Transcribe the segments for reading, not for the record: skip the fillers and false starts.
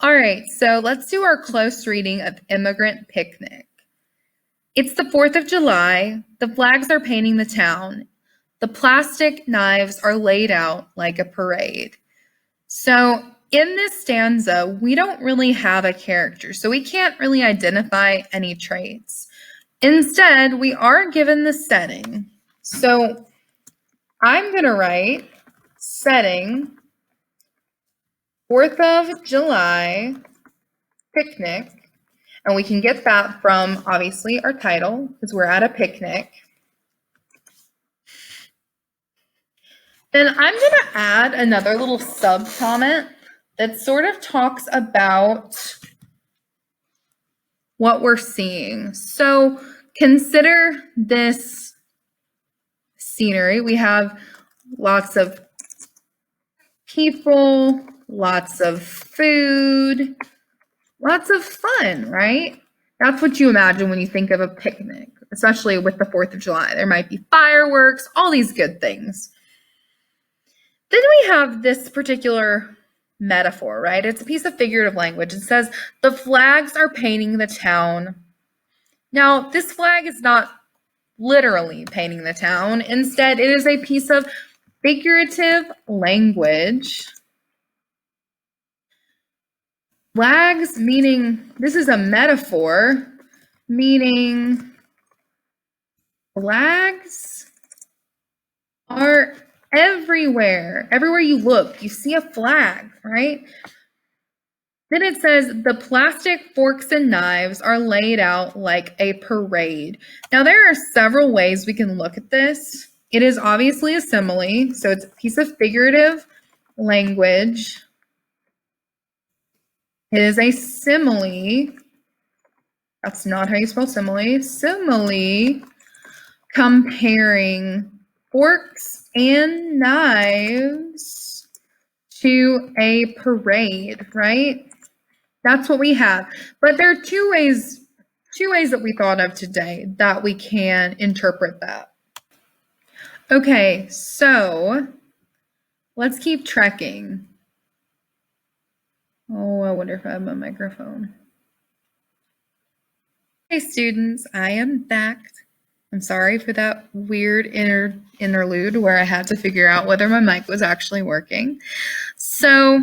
All right, so let's do our close reading of Immigrant Picnic. It's the 4th of July. The flags are painting the town. The plastic knives are laid out like a parade. So in this stanza, we don't really have a character, so we can't really identify any traits. Instead, we are given the setting. So I'm going to write setting 4th of July picnic, and we can get that from obviously our title because we're at a picnic. Then I'm going to add another little sub comment that sort of talks about what we're seeing. So consider this scenery. We have lots of people, lots of food, lots of fun, right? That's what you imagine when you think of a picnic, especially with the 4th of July. There might be fireworks, all these good things. Then we have this particular metaphor, right? It's a piece of figurative language. It says, the flags are painting the town. Now, this flag is not literally painting the town. Instead, it is a piece of figurative language. Flags meaning, this is a metaphor, meaning flags are everywhere. Everywhere you look, you see a flag, right? Then it says, the plastic forks and knives are laid out like a parade. Now, there are several ways we can look at this. It is obviously a simile, so it's a piece of figurative language. It is a simile. That's not how you spell simile. Simile, comparing forks and knives to a parade, right? That's what we have. But there are two ways that we thought of today that we can interpret that. Okay, so let's keep trekking. Oh, I wonder if I have my microphone. Hey students, I am back. I'm sorry for that weird interlude where I had to figure out whether my mic was actually working. So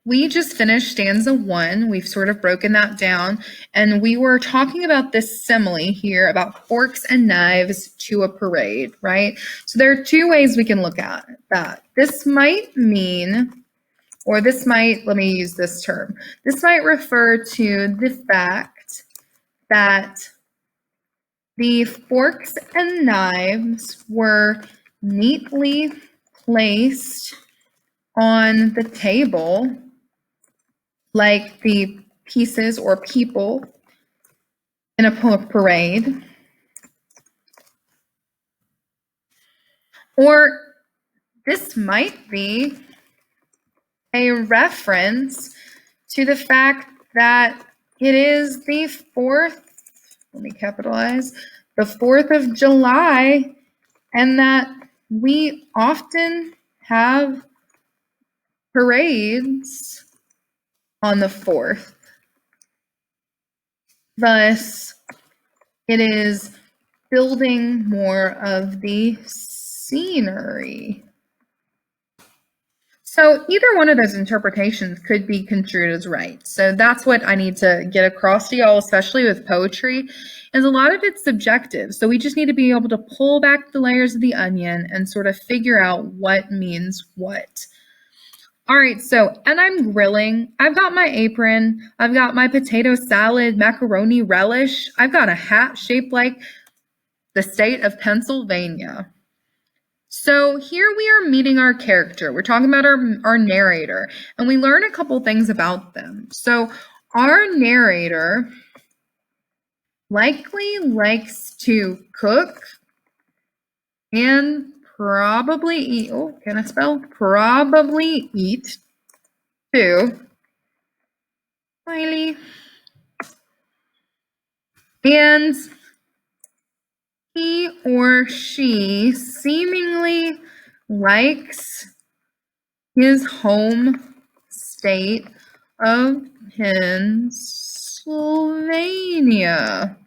we just finished stanza 1. We've sort of broken that down, and we were talking about this simile here about forks and knives to a parade, right? So there are two ways we can look at that. This might mean, or this might, let me use this term. This might refer to the fact that the forks and knives were neatly placed on the table like the pieces or people in a parade. Or this might be a reference to the fact that it is the 4th, let me capitalize, the 4th of July, and that we often have parades on the 4th. Thus, it is building more of the scenery. So either one of those interpretations could be construed as right. So that's what I need to get across to y'all, especially with poetry, is a lot of it's subjective. So we just need to be able to pull back the layers of the onion and sort of figure out what means what. All right, so, and I'm grilling. I've got my apron. I've got my potato salad, macaroni relish. I've got a hat shaped like the state of Pennsylvania. So here we are meeting our character. We're talking about our narrator, and we learn a couple things about them. So our narrator likely likes to cook and probably eat. Oh, can I spell? Probably eat too. Smiley. And he or she seemingly likes his home state of Pennsylvania.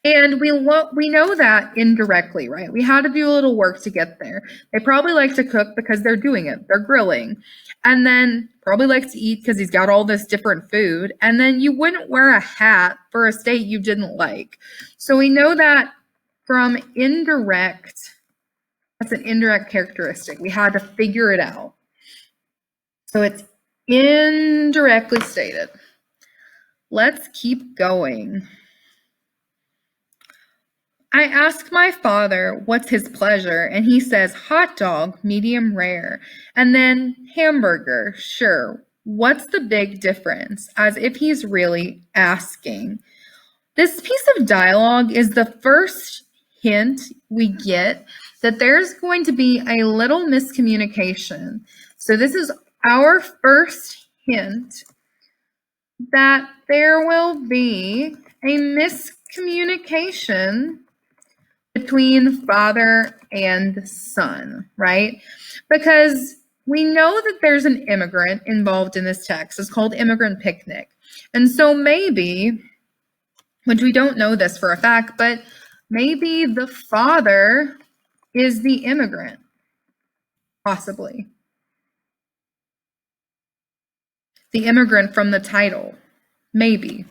And we know that indirectly, right? We had to do a little work to get there. They probably like to cook because they're doing it. They're grilling. And then probably like to eat because he's got all this different food. And then you wouldn't wear a hat for a state you didn't like. So we know that from indirect, that's an indirect characteristic. We had to figure it out. So it's indirectly stated. Let's keep going. I ask my father what's his pleasure, and he says hot dog, medium rare, and then hamburger, sure. What's the big difference? As if he's really asking. This piece of dialogue is the first hint we get that there's going to be a little miscommunication. So this is our first hint that there will be a miscommunication between father and son, right? Because we know that there's an immigrant involved in this text. It's called Immigrant Picnic. And so maybe, which we don't know this for a fact, but maybe the father is the immigrant, possibly. The immigrant from the title, maybe.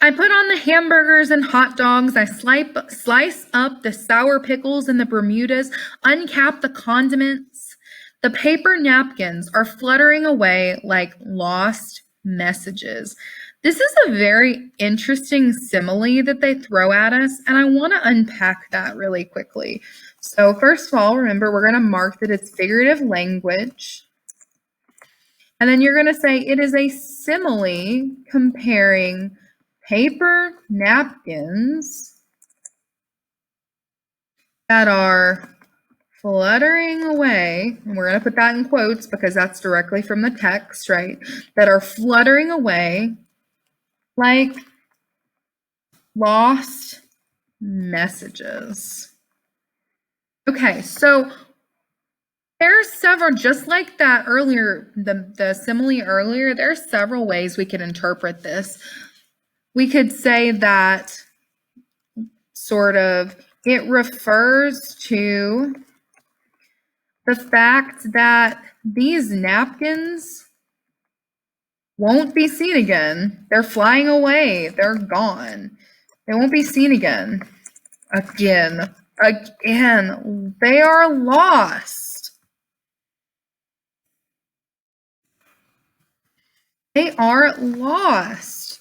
I put on the hamburgers and hot dogs. I slice up the sour pickles and the Bermudas, uncap the condiments. The paper napkins are fluttering away like lost messages. This is a very interesting simile that they throw at us, and I want to unpack that really quickly. So first of all, remember, we're going to mark that it's figurative language. And then you're going to say it is a simile comparing paper napkins that are fluttering away, and we're going to put that in quotes because that's directly from the text, right? That are fluttering away like lost messages. Okay, so there's several, just like that earlier, the simile earlier, there are several ways we could interpret this. We could say that sort of it refers to the fact that these napkins won't be seen again. They're flying away. They're gone. They won't be seen again. Again. They are lost. They are lost.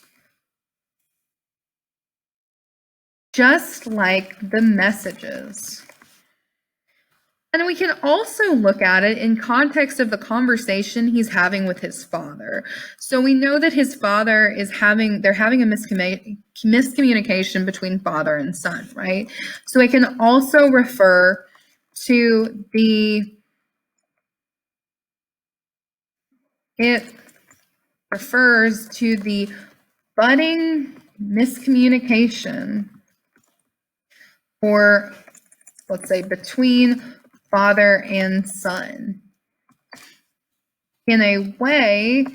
Just like the messages. And we can also look at it in context of the conversation he's having with his father. So we know that his father is they're having a miscommunication between father and son, right? So it can also refer to it refers to the budding miscommunication, or let's say between father and son. In a way,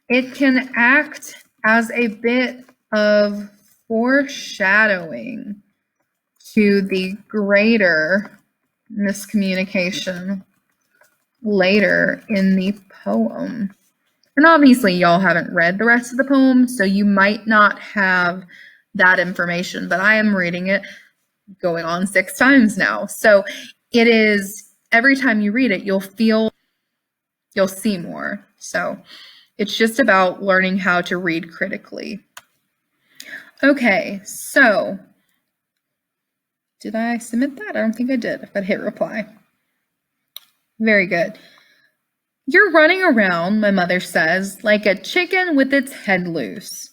it can act as a bit of foreshadowing to the greater miscommunication later in the poem. And obviously, y'all haven't read the rest of the poem, so you might not have that information, but I am reading it going on 6 times now. So it is, every time you read it, you'll see more. So it's just about learning how to read critically. Okay, so did I submit that? I don't think I did, but hit reply. Very good. You're running around, my mother says, like a chicken with its head loose.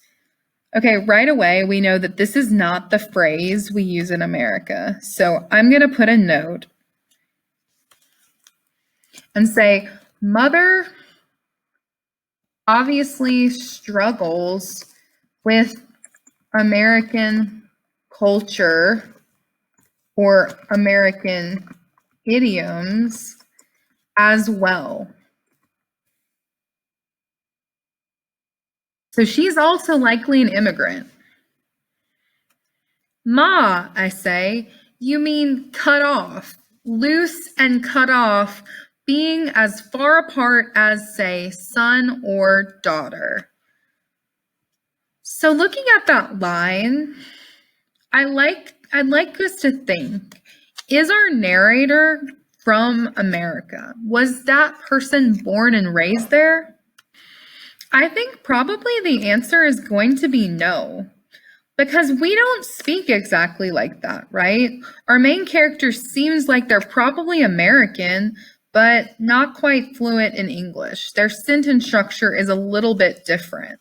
Okay, right away, we know that this is not the phrase we use in America. So I'm going to put a note and say, Mother obviously struggles with American culture or American idioms as well. So she's also likely an immigrant. Ma, I say, you mean cut off, loose and cut off, being as far apart as, say, son or daughter. So looking at that line, I'd like us to think, is our narrator from America? Was that person born and raised there? I think probably the answer is going to be no. Because we don't speak exactly like that, right? Our main character seems like they're probably American, but not quite fluent in English. Their sentence structure is a little bit different.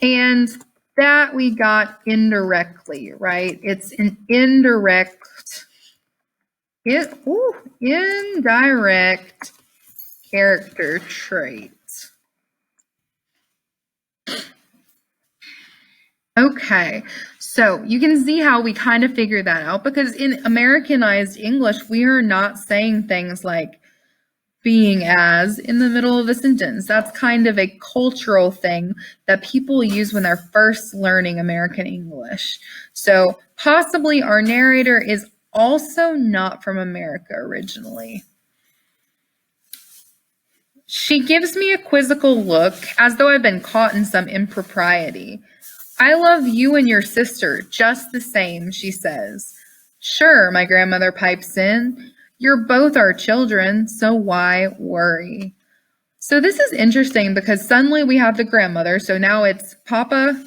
And that we got indirectly, right? It's an indirect character trait. Okay, so you can see how we kind of figured that out, because in Americanized English, we are not saying things like being as in the middle of a sentence. That's kind of a cultural thing that people use when they're first learning American English. So possibly our narrator is also not from America originally. She gives me a quizzical look, as though I've been caught in some impropriety. I love you and your sister just the same, she says. Sure, my grandmother pipes in. You're both our children, so why worry? So this is interesting because suddenly we have the grandmother. So now it's Papa,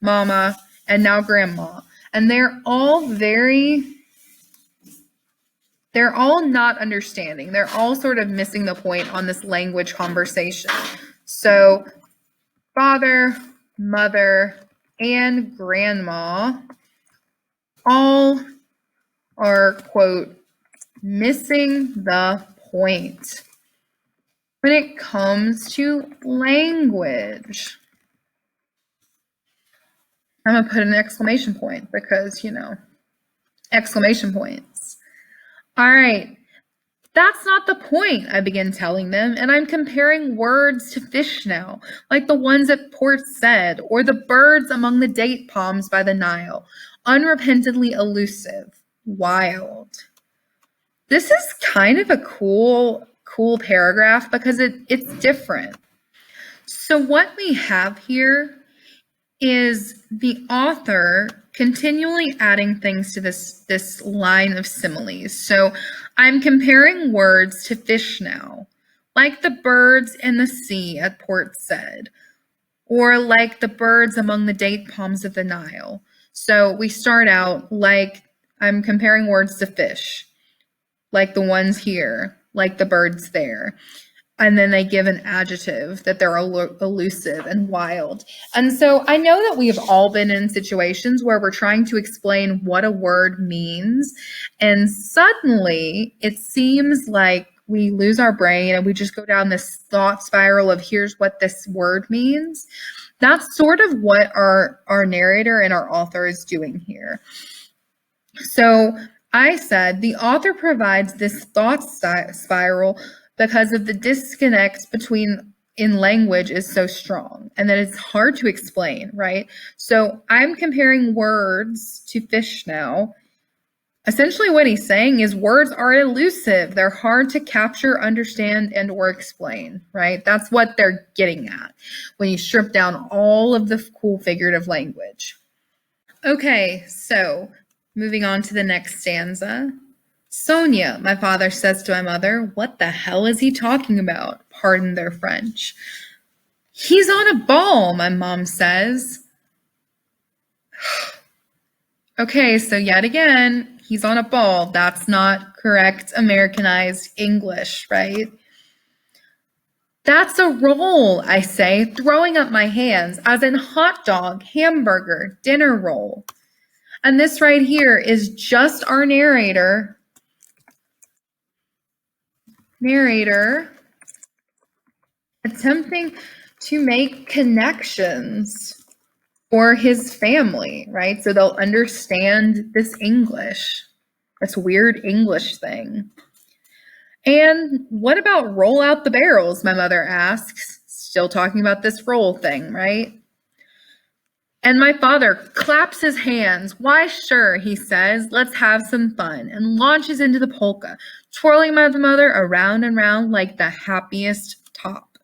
Mama, and now Grandma. And they're all not understanding. They're all sort of missing the point on this language conversation. So father, mother, and grandma all are, quote, missing the point when it comes to language. I'm going to put an exclamation point because, exclamation points. All right. That's not the point, I begin telling them, and I'm comparing words to fish now, like the ones at Port Said, or the birds among the date palms by the Nile, unrepentantly elusive, wild. This is kind of a cool paragraph because it's different. So what we have here is the author continually adding things to this line of similes. So I'm comparing words to fish now, like the birds in the sea at Port Said, or like the birds among the date palms of the Nile. So we start out like I'm comparing words to fish, like the ones here, like the birds there. And then they give an adjective that they're elusive and wild. And so I know that we've all been in situations where we're trying to explain what a word means, and suddenly it seems like we lose our brain and we just go down this thought spiral of here's what this word means. That's sort of what our narrator and our author is doing here. So I said the author provides this thought spiral because of the disconnect in language is so strong and that it's hard to explain, right? So I'm comparing words to fish now. Essentially what he's saying is words are elusive. They're hard to capture, understand, and or explain, right? That's what they're getting at when you strip down all of the cool figurative language. Okay, so moving on to the next stanza. Sonia, my father says to my mother, what the hell is he talking about? Pardon their French. He's on a ball, my mom says. Okay, so yet again, he's on a ball. That's not correct Americanized English, right? That's a roll, I say, throwing up my hands, as in hot dog, hamburger, dinner roll. And this right here is just our narrator attempting to make connections for his family, right? So they'll understand this English, this weird English thing. And what about roll out the barrels, my mother asks, still talking about this roll thing, right? And my father claps his hands. Why, sure, he says, let's have some fun, and launches into the polka, twirling my mother around and round like the happiest top.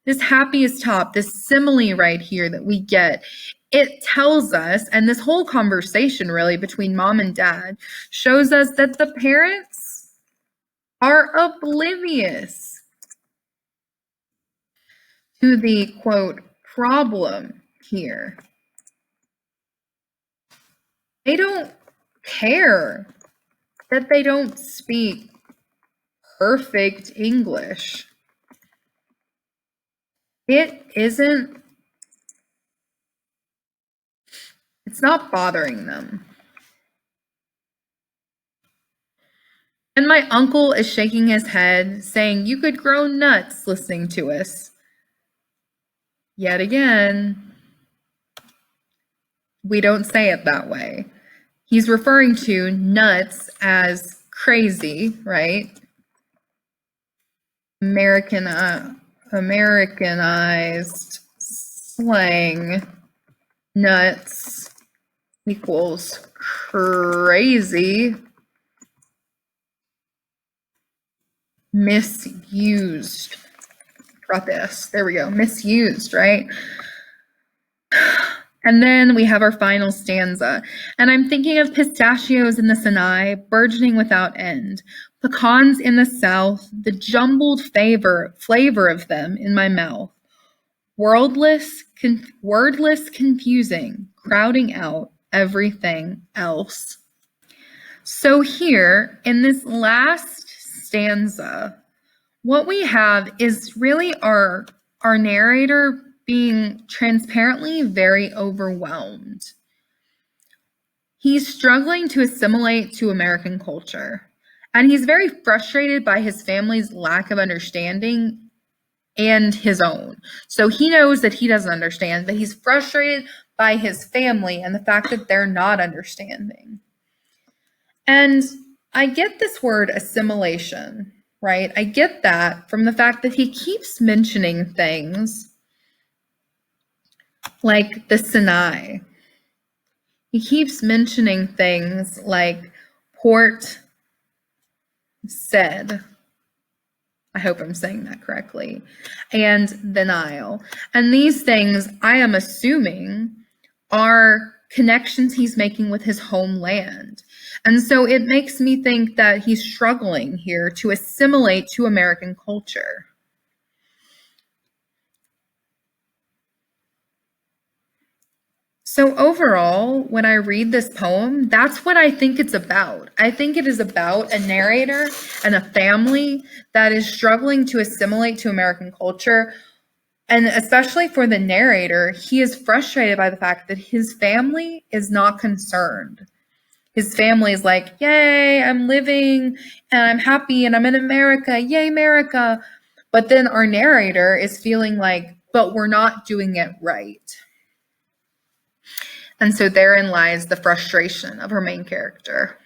This happiest top, this simile right here that we get, it tells us, and this whole conversation really between mom and dad shows us that the parents are oblivious to the, quote, problem here. They don't care that they don't speak perfect English. It's not bothering them. And my uncle is shaking his head, saying, you could grow nuts listening to us. Yet again, we don't say it that way. He's referring to nuts as crazy, right? Americanized slang, nuts equals crazy, misused. Got this. There we go. Misused, right? And then we have our final stanza. And I'm thinking of pistachios in the Sinai, burgeoning without end. Pecans in the south, the jumbled flavor of them in my mouth. Wordless, confusing, crowding out everything else. So here, in this last stanza, what we have is really our narrator being transparently very overwhelmed. He's struggling to assimilate to American culture, and he's very frustrated by his family's lack of understanding and his own. So he knows that he doesn't understand, but he's frustrated by his family and the fact that they're not understanding. And I get this word assimilation, right? I get that from the fact that he keeps mentioning things like the Sinai. He keeps mentioning things like Port Said. I hope I'm saying that correctly. And the Nile. And these things, I am assuming, are connections he's making with his homeland. And so it makes me think that he's struggling here to assimilate to American culture. So overall, when I read this poem, that's what I think it's about. I think it is about a narrator and a family that is struggling to assimilate to American culture. And especially for the narrator, he is frustrated by the fact that his family is not concerned. His family is like, yay, I'm living and I'm happy and I'm in America. Yay, America. But then our narrator is feeling like, but we're not doing it right. And so therein lies the frustration of her main character.